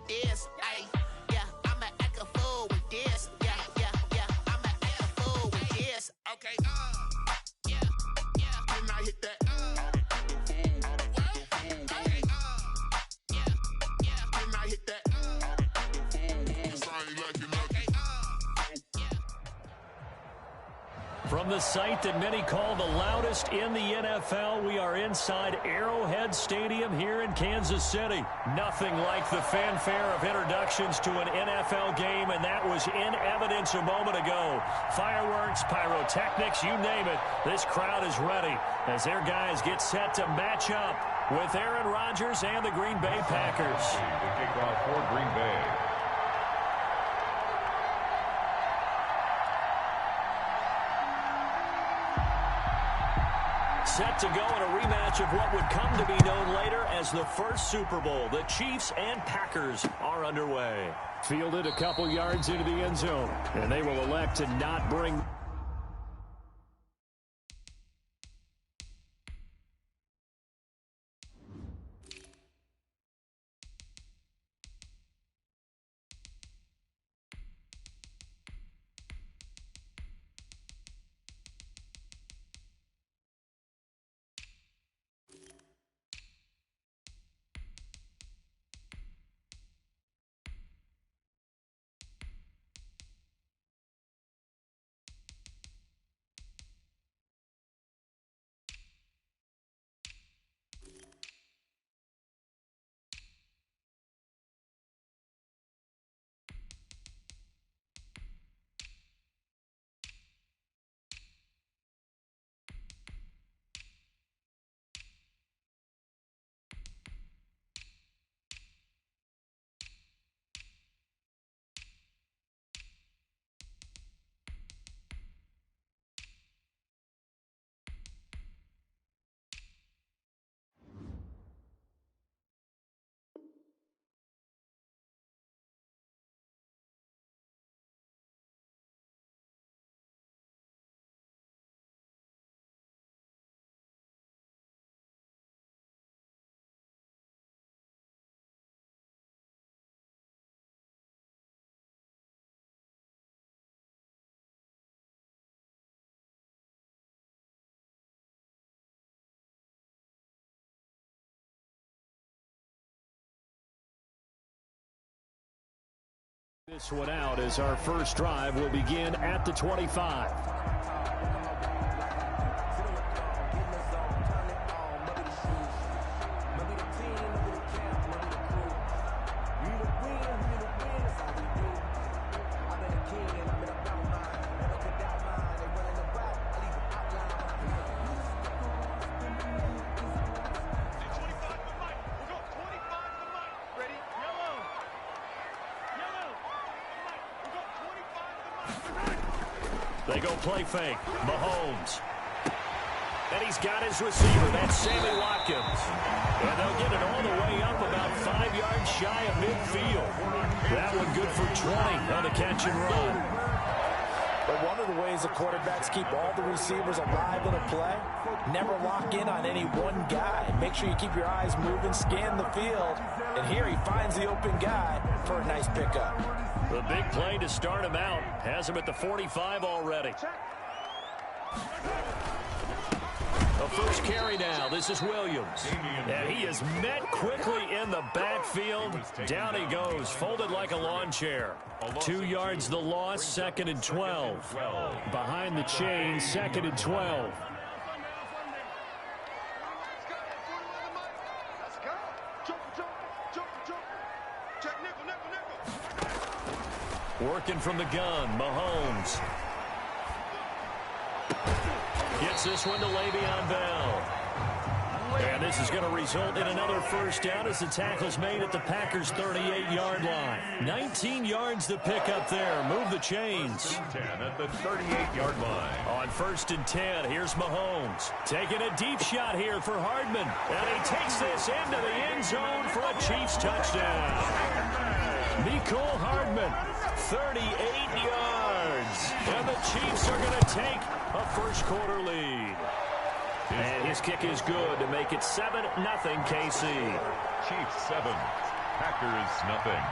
this. Ay, yeah, I'ma act a fool with this. Yeah, yeah, yeah, I'ma act a fool with this. Okay, yeah, yeah. Then I hit that. Okay, yeah, yeah. Then I hit that. From the site that many call the loudest in the NFL, we are inside Arrowhead Stadium here in Kansas City. Nothing like the fanfare of introductions to an NFL game, and that was in evidence a moment ago. Fireworks, pyrotechnics, you name it. This crowd is ready as their guys get set to match up with Aaron Rodgers and the Green Bay Packers. The kickoff for Green Bay. Set to go in a rematch of what would come to be known later as the first Super Bowl. The Chiefs and Packers are underway. Fielded a couple yards into the end zone, and they will elect to not bring... This one out as our first drive will begin at the 25. They go play fake. Mahomes. And he's got his receiver. That's Sammy Watkins. And they'll get it all the way up about 5 yards shy of midfield. That one good for 20 on the catch and run. But one of the ways the quarterbacks keep all the receivers alive in a play, never lock in on any one guy. Make sure you keep your eyes moving, scan the field. And here he finds the open guy for a nice pickup. The big play to start him out has him at the 45 already. The first carry now. This is Williams. And he is met quickly in the backfield. Down he goes, folded like a lawn chair. 2 yards the loss, 2nd and 12. Behind the chain, 2nd and 12. Working from the gun, Mahomes. Gets this one to Le'Veon Bell. And this is going to result in another first down as the tackle's made at the Packers' 38-yard line. 19 yards to pick up there. Move the chains. 10 at the 38-yard line. On 1st and 10, here's Mahomes. Taking a deep shot here for Hardman. And he takes this into the end zone for a Chiefs touchdown. Mecole Hardman, 38 yards. And the Chiefs are going to take a first-quarter lead. And his kick is good to make it 7-0 KC. Chiefs 7, Packers nothing.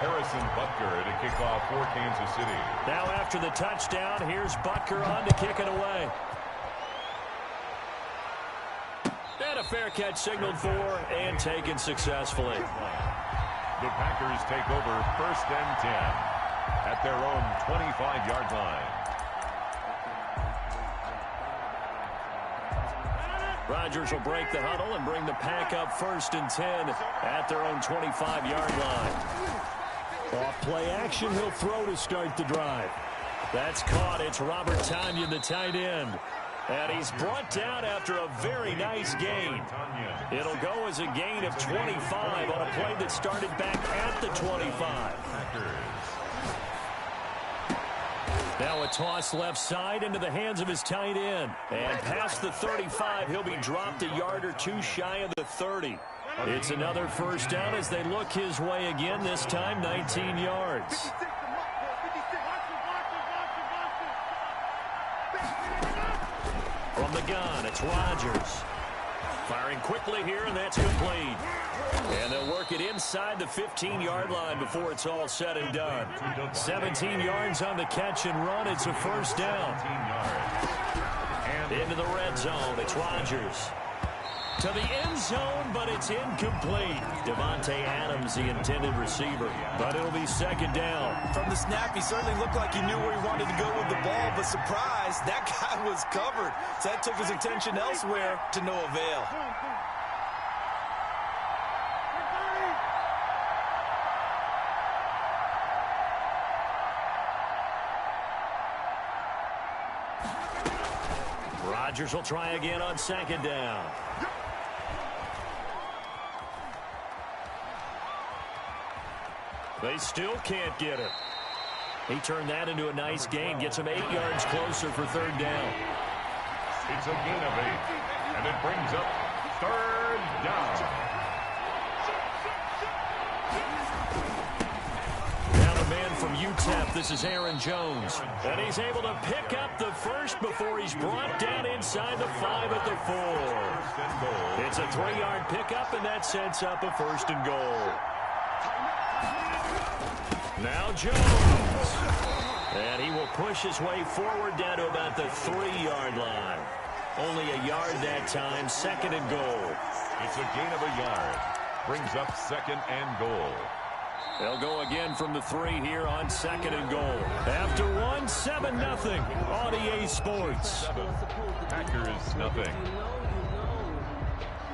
Harrison Butker to kick off for Kansas City. Now after the touchdown, here's Butker on to kick it away. And a fair catch signaled for and taken successfully. The Packers take over 1st and 10 at their own 25-yard line. Rodgers will break the huddle and bring the pack up 1st and 10 at their own 25-yard line. Off play action, he'll throw to start the drive. That's caught. It's Robert Tonyan, the tight end. And he's brought down after a very nice gain. It'll go as a gain of 25 on a play that started back at the 25. Now a toss left side into the hands of his tight end. And past the 35, he'll be dropped a yard or two shy of the 30. It's another 1st down as they look his way again, this time 19 yards. From the gun, it's Rodgers. Firing quickly here, and that's complete. And they'll work it inside the 15-yard line before it's all said and done. 17 yards on the catch and run. It's a 1st down. Into the red zone, it's Rodgers. To the end zone, but it's incomplete. Devontae Adams, the intended receiver. But it'll be 2nd down. From the snap, he certainly looked like he knew where he wanted to go with the ball, but surprise, that guy was covered. So that took his attention elsewhere to no avail. Rodgers will try again on 2nd down. They still can't get it. He turned that into a nice gain. Gets him 8 yards closer for 3rd down. It's a gain of 8. And it brings up 3rd down. Now the man from UTEP, this is Aaron Jones. And he's able to pick up the first before he's brought down inside the 5 at the 4. It's a 3-yard pickup, and that sets up a 1st and goal. Now Jones. And he will push his way forward down to about the 3-yard line. Only a yard that time, 2nd and goal. It's a gain of a yard. Brings up 2nd and goal. They'll go again from the 3 here on 2nd and goal. After 1, 7-0 on EA Sports. Packers nothing.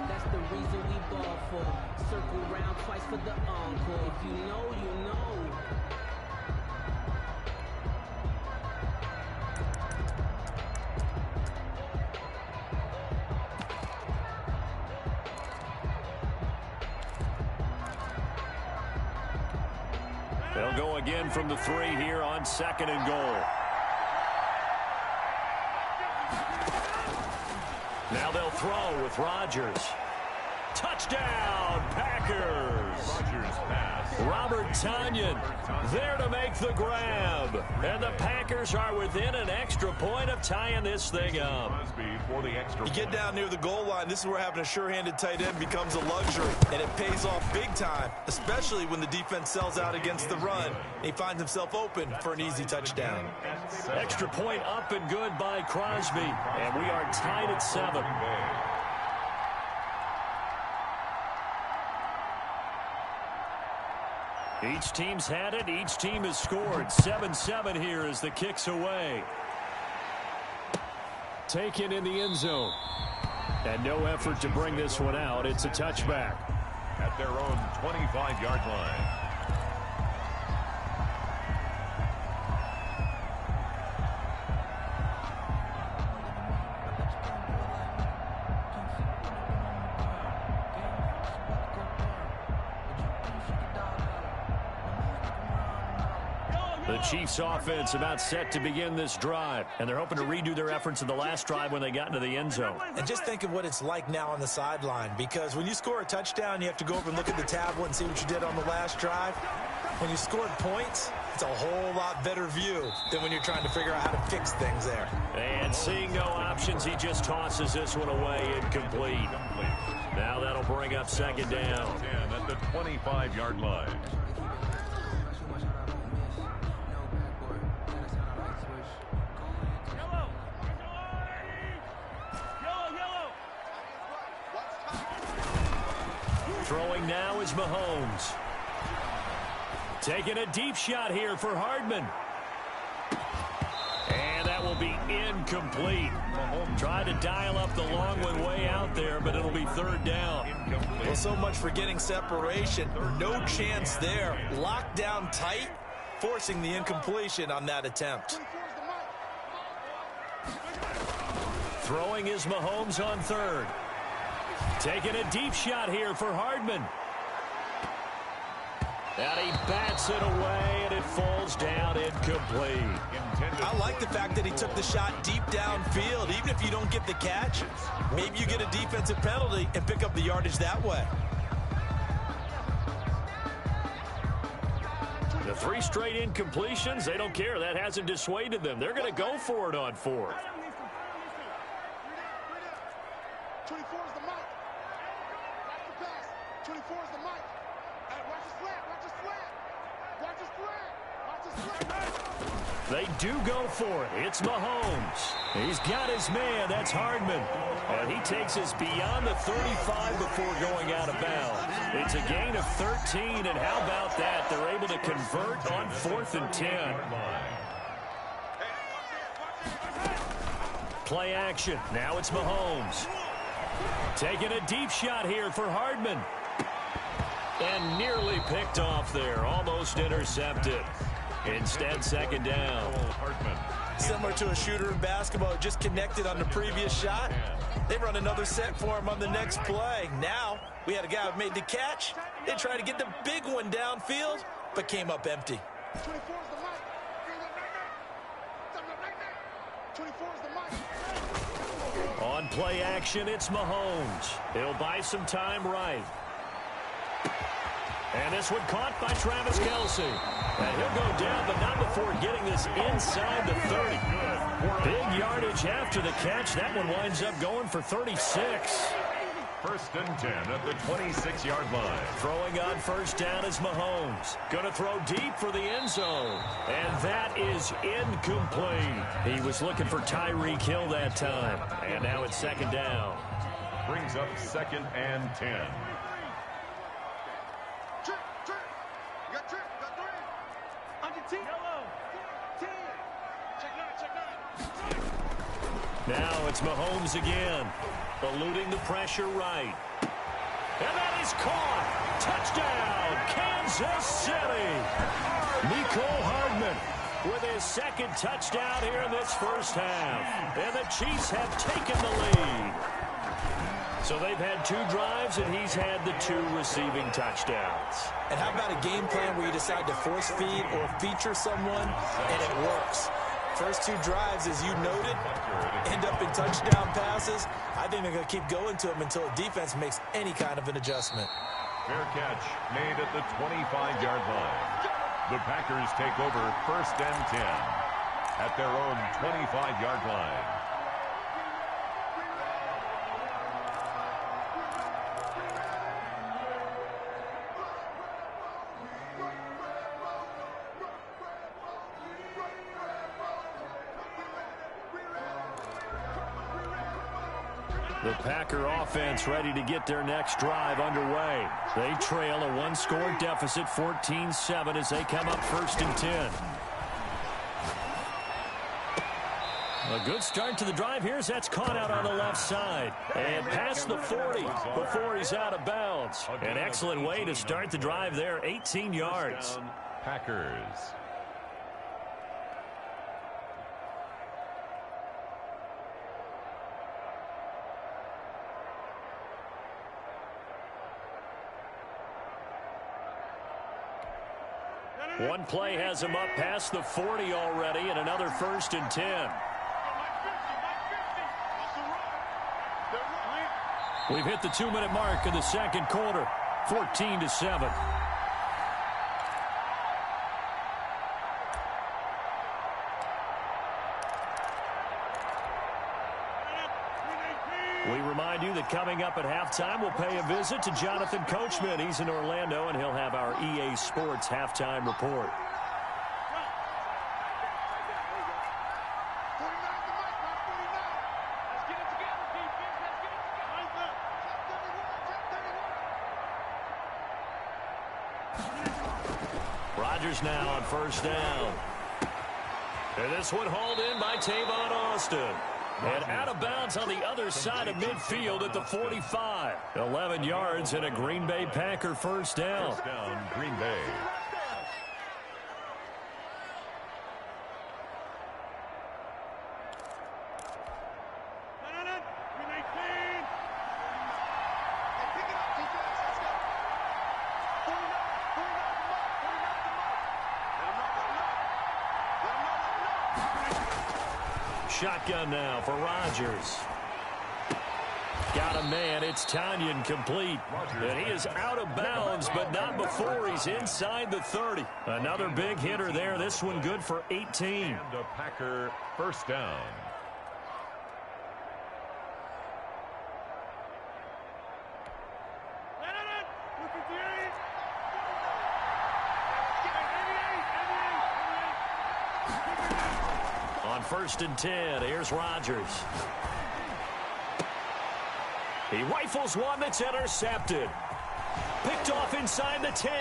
That's the reason we ball for. Circle round twice for the encore. If you know, you know. They'll go again from the 3 here on 2nd and goal. Now they'll throw with Rodgers. Touchdown, Packers! Rodgers pass. Robert Tonyan there to make the grab. And the Packers are within an extra point of tying this thing up. For the extra You get down near the goal line, this is where having a sure-handed tight end becomes a luxury, and it pays off big time, especially when the defense sells out against the run. He finds himself open for an easy touchdown. Extra point up and good by Crosby. And we are tied at 7. Each team's had it. Each team has scored. 7-7 here as the kick's away. Taken in the end zone. And no effort to bring this one out. It's a touchback. At their own 25-yard line. The Chiefs offense about set to begin this drive, and they're hoping to redo their efforts in the last drive when they got into the end zone. And just think of what it's like now on the sideline, because when you score a touchdown, you have to go over and look at the tablet and see what you did on the last drive. When you scored points, it's a whole lot better view than when you're trying to figure out how to fix things there. And seeing no options, he just tosses this one away incomplete. Now that'll bring up second down. 10 at the 25-yard line. Throwing now is Mahomes. Taking a deep shot here for Hardman. And that will be incomplete. Mahomes tried to dial up the long one way out there, but it'll be third down. Well, so much for getting separation. No chance there. Locked down tight, forcing the incompletion on that attempt. Throwing is Mahomes on third. Taking a deep shot here for Hardman. And he bats it away, and it falls down incomplete. I like the fact that he took the shot deep downfield. Even if you don't get the catch, maybe you get a defensive penalty and pick up the yardage that way. The 3 straight incompletions, they don't care. That hasn't dissuaded them. They're going to go for it on fourth. 24 is the mic. Watch the pass. 24 is the mic. Hey, watch the slant. Watch the slant. Watch the slant. Watch the slant. They do go for it. It's Mahomes. He's got his man. That's Hardman. And he takes us beyond the 35 before going out of bounds. It's a gain of 13, and how about that? They're able to convert on 4th and 10. Play action. Now it's Mahomes. Taking a deep shot here for Hardman. And nearly picked off there. Almost intercepted. Instead, second down. Similar to a shooter in basketball, just connected on the previous shot. They run another set for him on the next play. Now, we had a guy who made the catch. They tried to get the big one downfield, but came up empty. 24 is the mic. 24 is the mic. On play action, it's Mahomes. He'll buy some time right. And this one caught by Travis Kelce. And he'll go down, but not before getting this inside the 30. Big yardage after the catch. That one winds up going for 36. 1st and 10 at the 26-yard line. Throwing on first down is Mahomes. Going to throw deep for the end zone. And that is incomplete. He was looking for Tyreek Hill that time. And now it's second down. Brings up 2nd and 10. Trick. You got trick. You got 3. On your team. Yellow. 10. Check 9. Now it's Mahomes again. Eluding the pressure right. And that is caught. Touchdown, Kansas City. Mecole Hardman with his second touchdown here in this first half. And the Chiefs have taken the lead. So they've had 2 drives, and he's had the 2 receiving touchdowns. And how about a game plan where you decide to force feed or feature someone, and it works? First 2 drives, as you noted, end up in touchdown passes. I think they're going to keep going to them until the defense makes any kind of an adjustment. Fair catch made at the 25-yard line. The Packers take over 1st and 10 at their own 25-yard line. The Packer offense ready to get their next drive underway. They trail a 1-score deficit, 14-7, as they come up 1st and 10. A good start to the drive here as that's caught out on the left side. And past the 40 before he's out of bounds. An excellent way to start the drive there, 18 yards. Packers. One play has him up past the 40 already, and another 1st and 10. We've hit the 2-minute mark of the second quarter, 14-7. We remind you the And coming up at halftime, we'll pay a visit to Jonathan Coachman. He's in Orlando, and he'll have our EA Sports halftime report. Rodgers now on first down. And this one hauled in by Tavon Austin. And out of bounds on the other side of midfield at the 45. 11 yards and a Green Bay Packer first down. First down, Green Bay. Shotgun now for Rodgers. Got a man. It's Tonyan complete. And he is out of bounds, but not before he's inside the 30. Another big hitter there. This one good for 18. And a Packer first down. On first and 10, here's Rodgers. He rifles one that's intercepted. Picked off inside the 10.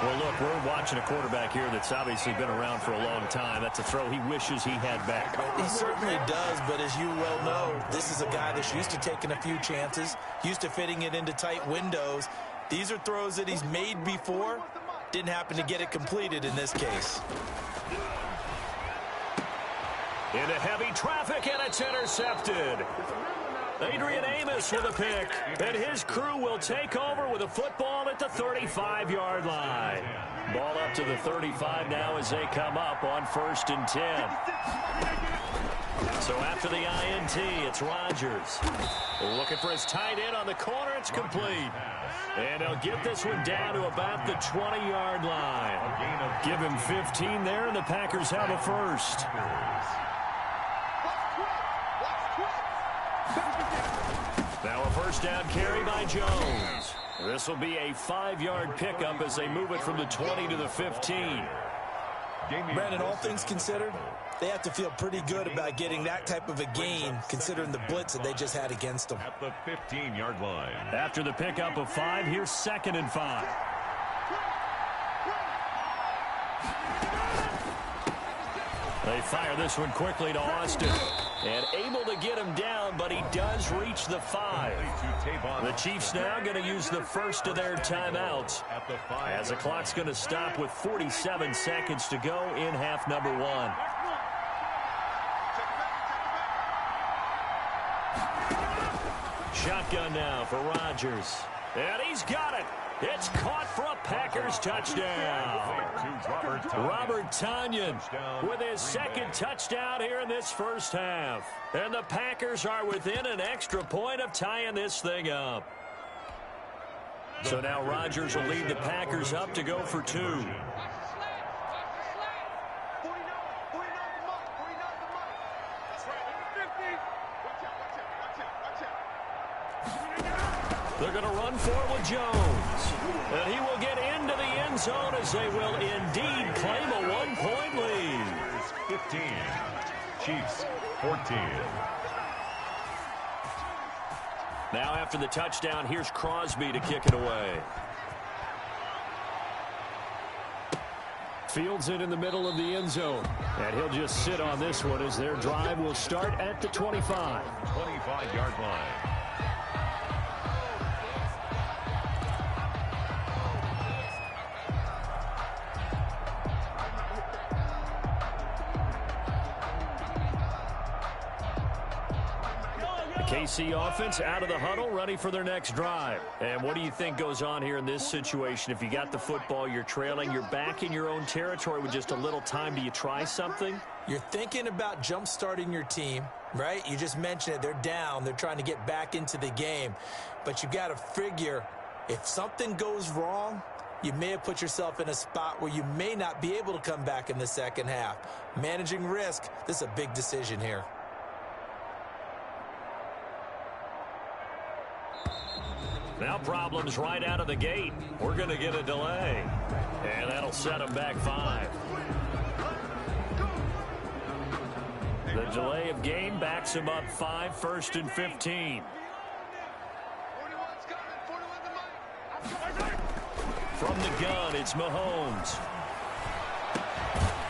Well, look, we're watching a quarterback here that's obviously been around for a long time. That's a throw he wishes he had back. He certainly does, but as you well know, this is a guy that's used to taking a few chances, used to fitting it into tight windows. These are throws that he's made before. Didn't happen to get it completed in this case. Into heavy traffic, and it's intercepted. Adrian Amos with a pick, and his crew will take over with a football at the 35-yard line. Ball up to the 35 now as they come up on first and 10. So after the INT, it's Rodgers. Looking for his tight end on the corner. It's complete. And he'll get this one down to about the 20-yard line. Give him 15 there, and the Packers have a first. Now a first down carry by Jones. This will be a 5-yard pickup as they move it from the 20 to the 15. Brandon, all things considered, they have to feel pretty good about getting that type of a gain, considering the blitz that they just had against them. At the 15-yard line. After the pickup of 5, here's second and 5. They fire this one quickly to Austin. And able to get him down, but he does reach the 5. The Chiefs now going to use the first of their timeouts, as the clock's going to stop with 47 seconds to go in half number 1. Shotgun now for Rodgers. And he's got it. It's caught for a Packers touchdown. Robert Tonyan with his second touchdown here in this first half. And the Packers are within an extra point of tying this thing up. So now Rodgers will lead the Packers up to go for 2. They're going to run for it with Jones. And he will get into the end zone as they will indeed claim a 1-point lead. 15. Chiefs 14. Now after the touchdown, here's Crosby to kick it away. Fields it in the middle of the end zone. And he'll just sit on this one as their drive will start at the 25. 25-yard line. KC offense out of the huddle, ready for their next drive. And what do you think goes on here in this situation? If you got the football, you're trailing, you're back in your own territory with just a little time. Do you try something? You're thinking about jump-starting your team, right? You just mentioned it. They're down. They're trying to get back into the game. But you got to figure, if something goes wrong, you may have put yourself in a spot where you may not be able to come back in the second half. Managing risk, this is a big decision here. Now problems right out of the gate. We're going to get a delay. And that'll set them back 5. The delay of game backs him up 5, 1st and 15. From the gun, it's Mahomes.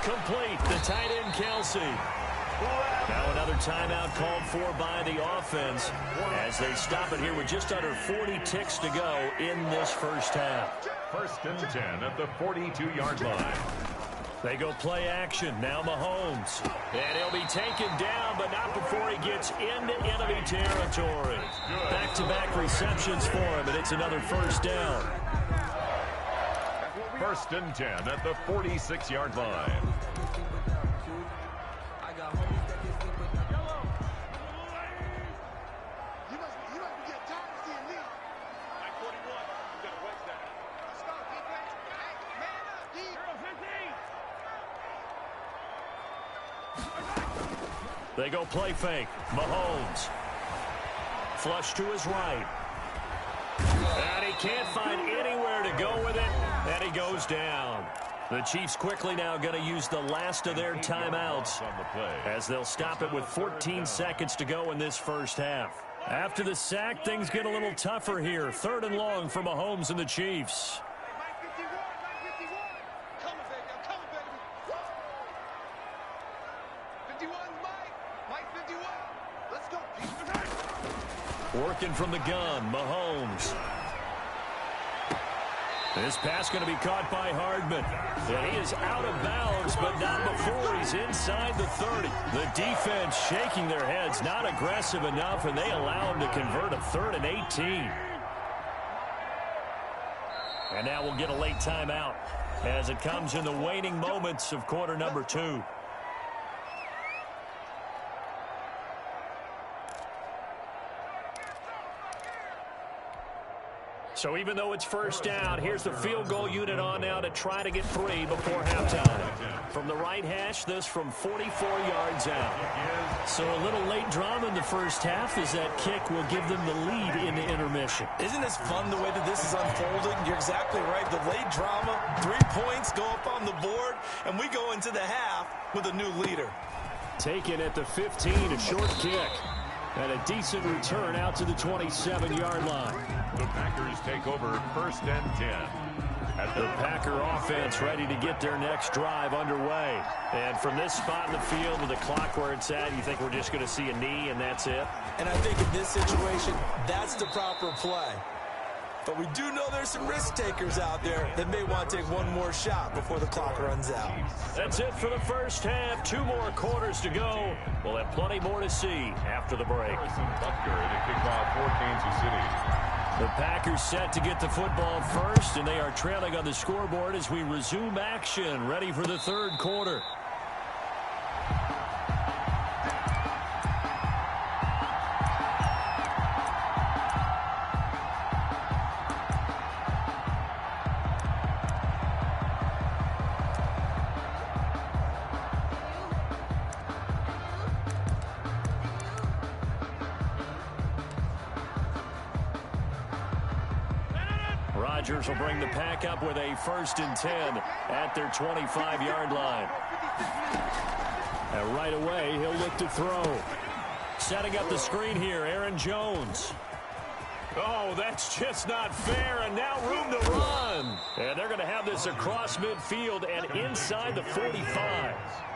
Complete, the tight end Kelsey. Now another timeout called for by the offense as they stop it here with just under 40 ticks to go in this first half. 1st and 10 at the 42-yard line. They go play action. Now Mahomes. And he'll be taken down, but not before he gets into enemy territory. Back-to-back receptions for him, and it's another first down. 1st and 10 at the 46-yard line. They go play fake. Mahomes. Flush to his right. And he can't find anywhere to go with it. And he goes down. The Chiefs quickly now going to use the last of their timeouts as they'll stop it with 14 seconds to go in this first half. After the sack, things get a little tougher here. 3rd and long for Mahomes and the Chiefs. Working from the gun, Mahomes. This pass going to be caught by Hardman. And he is out of bounds, but not before he's inside the 30. The defense shaking their heads, not aggressive enough, and they allow him to convert a 3rd and 18. And now we'll get a late timeout as it comes in the waning moments of quarter number 2. So even though it's first down, here's the field goal unit on now to try to get 3 before halftime. From the right hash, this from 44 yards out. So a little late drama in the first half as that kick will give them the lead in the intermission. Isn't this fun the way that this is unfolding? You're exactly right. The late drama, 3 points go up on the board, and we go into the half with a new leader. Taken at the 15, a short kick. And a decent return out to the 27-yard line. The Packers take over 1st and 10. The Packer offense ready to get their next drive underway. And from this spot in the field with the clock where it's at, you think we're just going to see a knee and that's it? And I think in this situation, that's the proper play. But we do know there's some risk takers out there that may want to take one more shot before the clock runs out. That's it for the first half. 2 more quarters to go. We'll have plenty more to see after the break. Butker to kick off for Kansas City. The Packers set to get the football first, and they are trailing on the scoreboard as we resume action, ready for the 3rd quarter. Rodgers will bring the pack up with a 1st and 10 at their 25-yard line. And right away, he'll look to throw. Setting up the screen here, Aaron Jones. Oh, that's just not fair, and now room to run. And they're going to have this across midfield and inside the 45.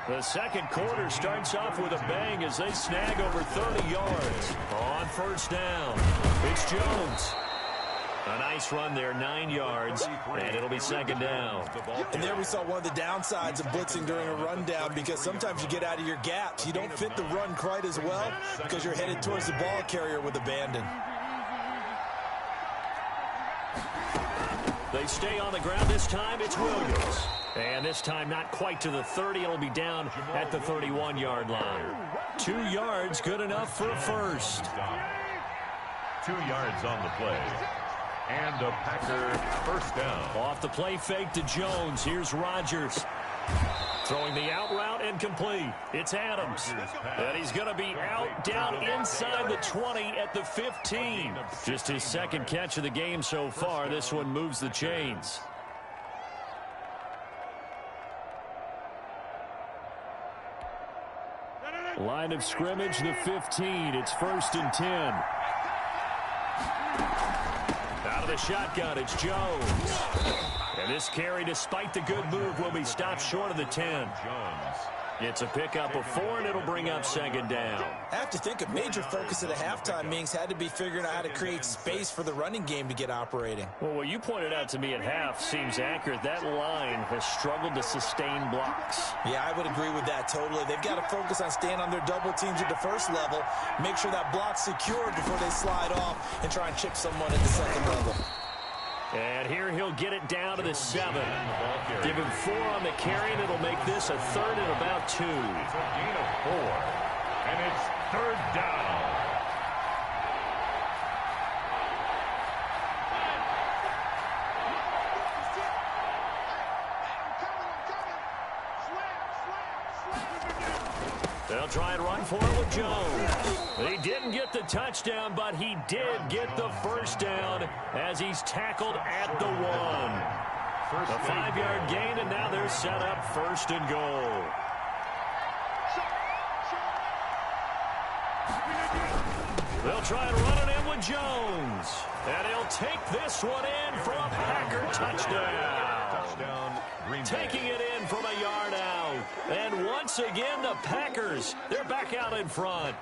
The second quarter starts off with a bang as they snag over 30 yards. On 1st down, it's Jones. A nice run there, 9 yards, and it'll be 2nd down. And there we saw one of the downsides of blitzing during a rundown because sometimes you get out of your gaps. You don't fit the run quite as well because you're headed towards the ball carrier with abandon. They stay on the ground this time. It's Williams. And this time not quite to the 30. It'll be down at the 31-yard line. 2 yards, good enough for a first. 2 yards on the play. And a Packer 1st down. Off the play fake to Jones. Here's Rodgers. Throwing the out route and complete. It's Adams. And he's going to be out down inside the 20 at the 15. Just his second catch of the game so far. This one moves the chains. Line of scrimmage, the 15. It's 1st and 10. Out of the shotgun, it's Jones. And this carry, despite the good move, will be stopped short of the 10. It's a pickup of 4, and it'll bring up 2nd down. I have to think a major focus at a halftime means had to be figuring out how to create space for the running game to get operating. Well, what you pointed out to me at half seems accurate. That line has struggled to sustain blocks. Yeah, I would agree with that totally. They've got to focus on staying on their double teams at the first level, make sure that block's secured before they slide off and try and chip someone at the second level. And here he'll get it down to the 7. Give him 4 on the carry, and it'll make this a 3rd and about 2. It's a gain of 4, and it's 3rd down. They'll try and run for it with Jones. He didn't get the touchdown, but he did get the first down as he's tackled at the 1. A 5-yard gain, and now they're set up 1st and goal. They'll try and run it in with Jones. And he'll take this one in for a Packer touchdown. Taking it in from a yard out. And once again, the Packers, they're back out in front.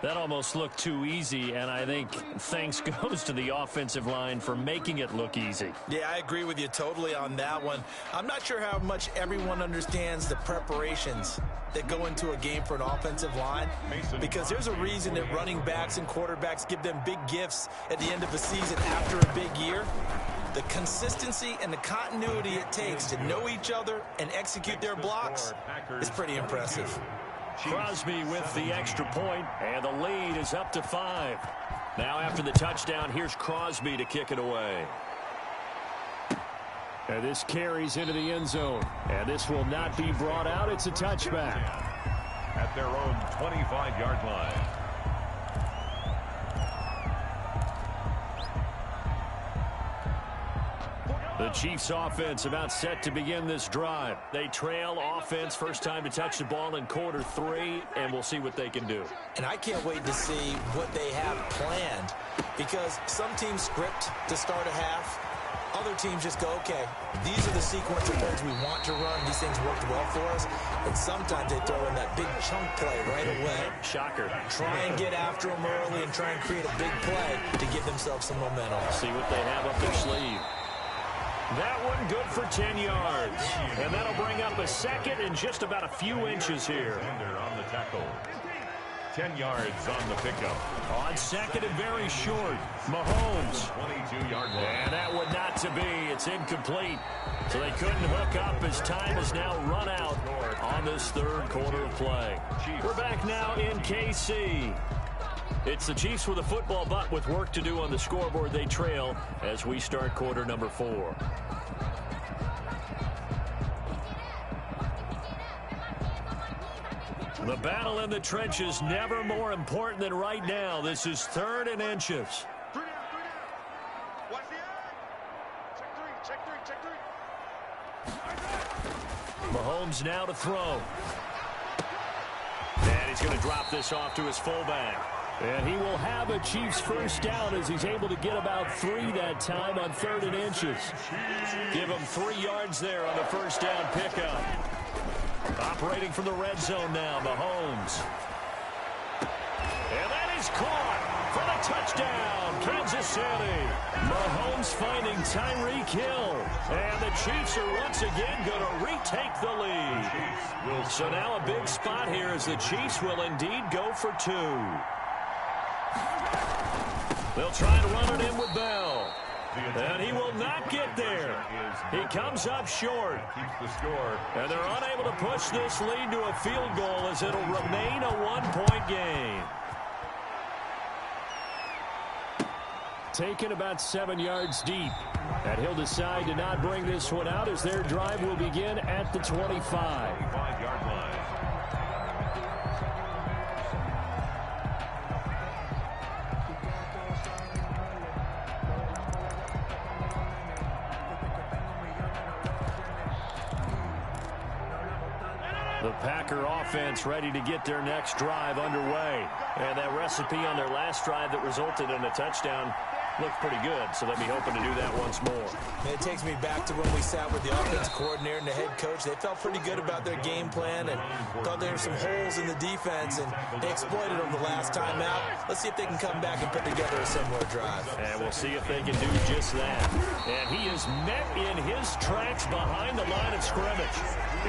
That almost looked too easy, and I think thanks goes to the offensive line for making it look easy. Yeah, I agree with you totally on that one. I'm not sure how much everyone understands the preparations that go into a game for an offensive line, because there's a reason that running backs and quarterbacks give them big gifts at the end of a season after a big year. The consistency and the continuity it takes to know each other and execute their blocks is pretty impressive. Crosby with the extra point, and the lead is up to 5. Now after the touchdown, here's Crosby to kick it away. And this carries into the end zone, and this will not be brought out. It's a touchback. At their own 25-yard line. The Chiefs offense about set to begin this drive. They trail offense, first time to touch the ball in quarter 3, and we'll see what they can do. And I can't wait to see what they have planned, because some teams script to start a half. Other teams just go, okay, these are the sequence of plays we want to run. These things worked well for us. And sometimes they throw in that big chunk play right away. Shocker. Try and get after them early and try and create a big play to give themselves some momentum. See what they have up their sleeve. That one good for 10 yards. And that'll bring up a 2nd and just about a few inches here. On the tackle. 10 yards on the pickup. On 2nd and very short. Mahomes. 22-yard line. And that would not to be. It's incomplete. So they couldn't hook up as time has now run out on this 3rd quarter of play. We're back now in KC. It's the Chiefs with a football, but with work to do on the scoreboard, they trail as we start quarter number 4. The battle in the trenches never more important than right now. This is 3rd and inches. Watch the eye. Check three. Mahomes now to throw. And he's going to drop this off to his fullback. And he will have a Chiefs first down as he's able to get about 3 that time on 3rd and inches. Give him 3 yards there on the first down pickup. Operating from the red zone now, Mahomes. And that is caught for the touchdown, Kansas City. Mahomes finding Tyreek Hill. And the Chiefs are once again going to retake the lead. So now a big spot here as the Chiefs will indeed go for 2. They'll try to run it in with Bell. And he will not get there. He comes up short. Keeps the score. And they're unable to push this lead to a field goal as it'll remain a 1-point game. Taken about 7 yards deep. And he'll decide to not bring this one out as their drive will begin at the 25. 25-yard line. The Packer offense ready to get their next drive underway. And that recipe on their last drive that resulted in a touchdown looked pretty good, so they'll be hoping to do that once more. It takes me back to when we sat with the offensive coordinator and the head coach. They felt pretty good about their game plan and thought there were some holes in the defense, and they exploited them the last time out. Let's see if they can come back and put together a similar drive. And we'll see if they can do just that. And he is met in his tracks behind the line of scrimmage.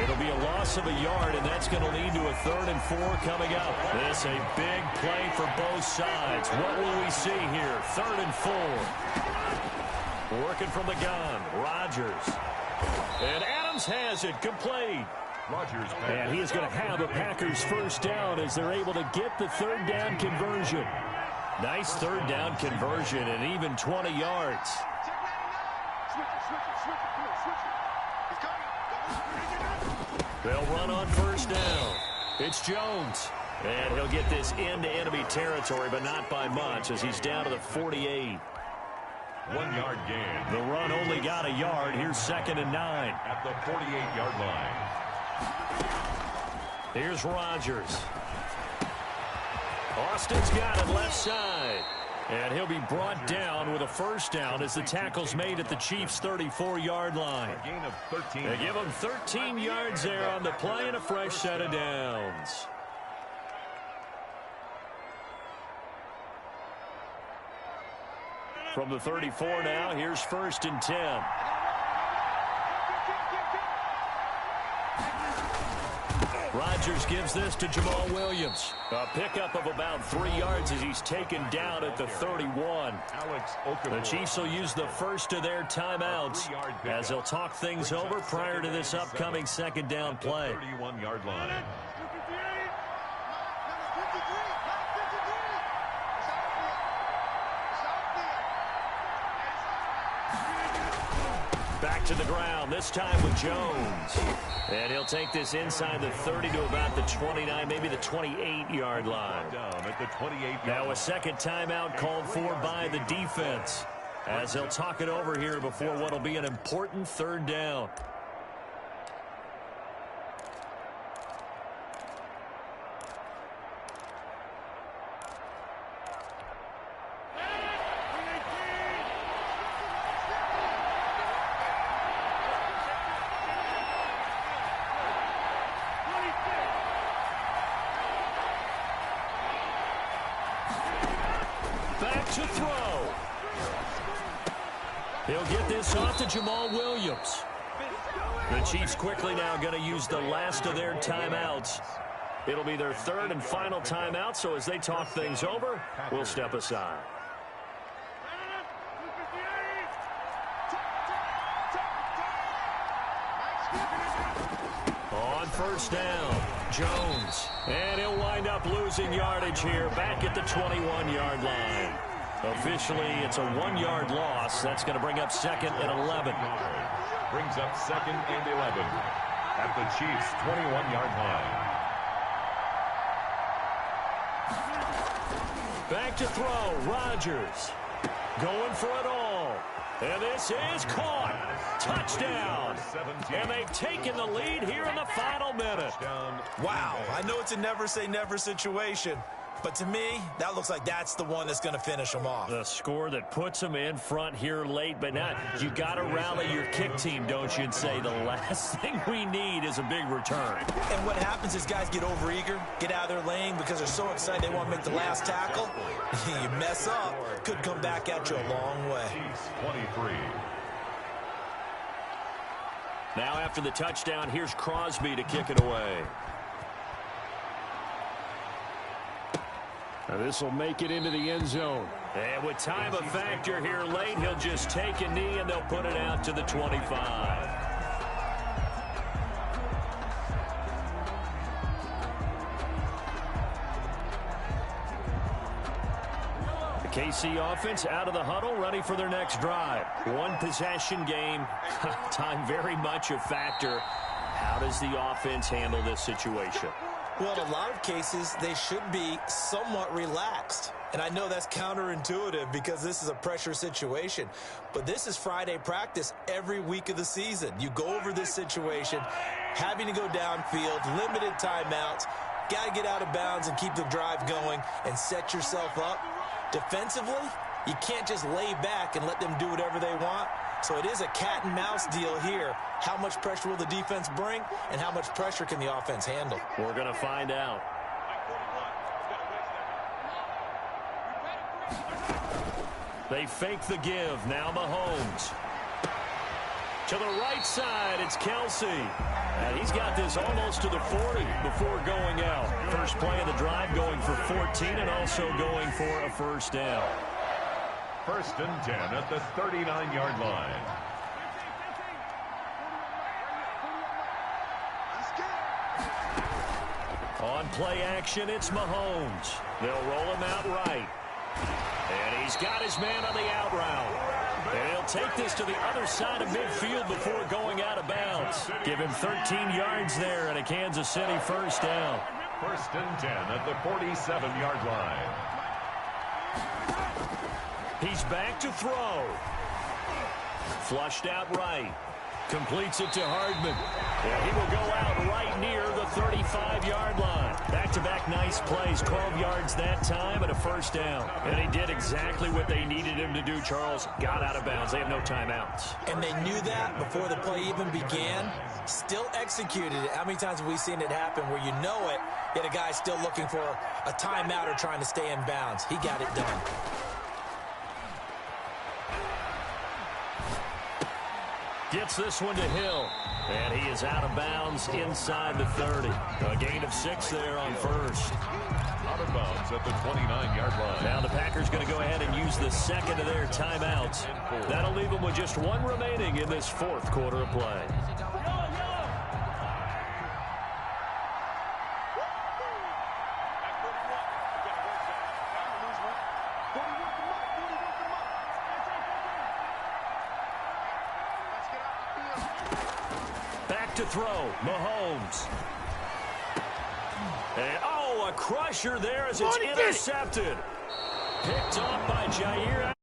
It'll be a loss of a yard, and that's going to lead to a 3rd and 4 coming up. This a big play for both sides. What will we see here? 3rd and 4. Working from the gun, Rodgers. And Adams has it, complete. Rodgers. And he is going to have a Packers first down as they're able to get the 3rd down conversion. Nice 3rd down conversion and even 20 yards. They'll run on first down. It's Jones. And he'll get this into enemy territory, but not by much as he's down to the 48. 1-yard gain. The run only got a yard. Here's 2nd and 9. At the 48-yard line. Here's Rodgers. Austin's got it left side. And he'll be brought down with a first down as the tackle's made at the Chiefs' 34-yard line. A gain of 13. They give him 13 yards there on the play and a fresh set of downs. From the 34 now, here's 1st and 10. Rodgers gives this to Jamal Williams. A pickup of about 3 yards as he's taken down at the 31. The Chiefs will use the first of their timeouts as they'll talk things over prior to this upcoming 2nd down play. 31-yard line. Back to the ground, this time with Jones. And he'll take this inside the 30 to about the 29, maybe the 28-yard line. Down at the 28-yard Now a second timeout called for by the defense as they'll talk it over here before what will be an important 3rd down. Back to throw. He'll get this off to Jamal Williams. The Chiefs quickly now going to use the last of their timeouts. It'll be their 3rd and final timeout, so as they talk things over, we'll step aside. On first down, Jones. And he'll wind up losing yardage here back at the 21-yard line. Officially, it's a 1-yard loss. That's going to bring up 2nd and 11. Brings up 2nd and 11 at the Chiefs' 21-yard line. Back to throw, Rodgers. Going for it all. And this is caught. Touchdown. And they've taken the lead here in the final minute. Wow, I know it's a never-say-never situation, but to me, that looks like that's the one that's going to finish them off. The score that puts them in front here late, but now you got to rally your kick team, don't you, and say the last thing we need is a big return. And what happens is guys get overeager, get out of their lane because they're so excited they want to make the last tackle. You mess up, could come back at you a long way. 23. Now after the touchdown, here's Crosby to kick it away. Now this will make it into the end zone. And with time a factor here late, he'll just take a knee and they'll put it out to the 25. KC offense out of the huddle, ready for their next drive. One possession game, time very much a factor. How does the offense handle this situation? Well, in a lot of cases, they should be somewhat relaxed. And I know that's counterintuitive because this is a pressure situation. But this is Friday practice every week of the season. You go over this situation, having to go downfield, limited timeouts, got to get out of bounds and keep the drive going and set yourself up. Defensively, you can't just lay back and let them do whatever they want. So it is a cat and mouse deal here. How much pressure will the defense bring, and how much pressure can the offense handle? We're going to find out. They fake the give. Now Mahomes. To the right side, it's Kelsey. And he's got this almost to the 40 before going out. First play of the drive, going for 14 and also going for a first down. First and 10 at the 39-yard line. On play action, it's Mahomes. They'll roll him out right. And he's got his man on the out route. And he'll take this to the other side of midfield before going out of bounds. Give him 13 yards there and a Kansas City first down. First and 10 at the 47-yard line. He's back to throw. Flushed out right. Completes it to Hardman. And he will go out right near the 35-yard line. Back-to-back nice plays. 12 yards that time and a first down. And he did exactly what they needed him to do, Charles. Got out of bounds. They have no timeouts. And they knew that before the play even began. Still executed it. How many times have we seen it happen where you know it, yet a guy's still looking for a timeout or trying to stay in bounds? He got it done. Gets this one to Hill. And he is out of bounds inside the 30. A gain of 6 there on first. Out of bounds at the 29-yard line. Now the Packers going to go ahead and use the second of their timeouts. That'll leave them with just one remaining in this fourth quarter of play. To throw, Mahomes. And, a crusher there as it's intercepted. Picked off by Jair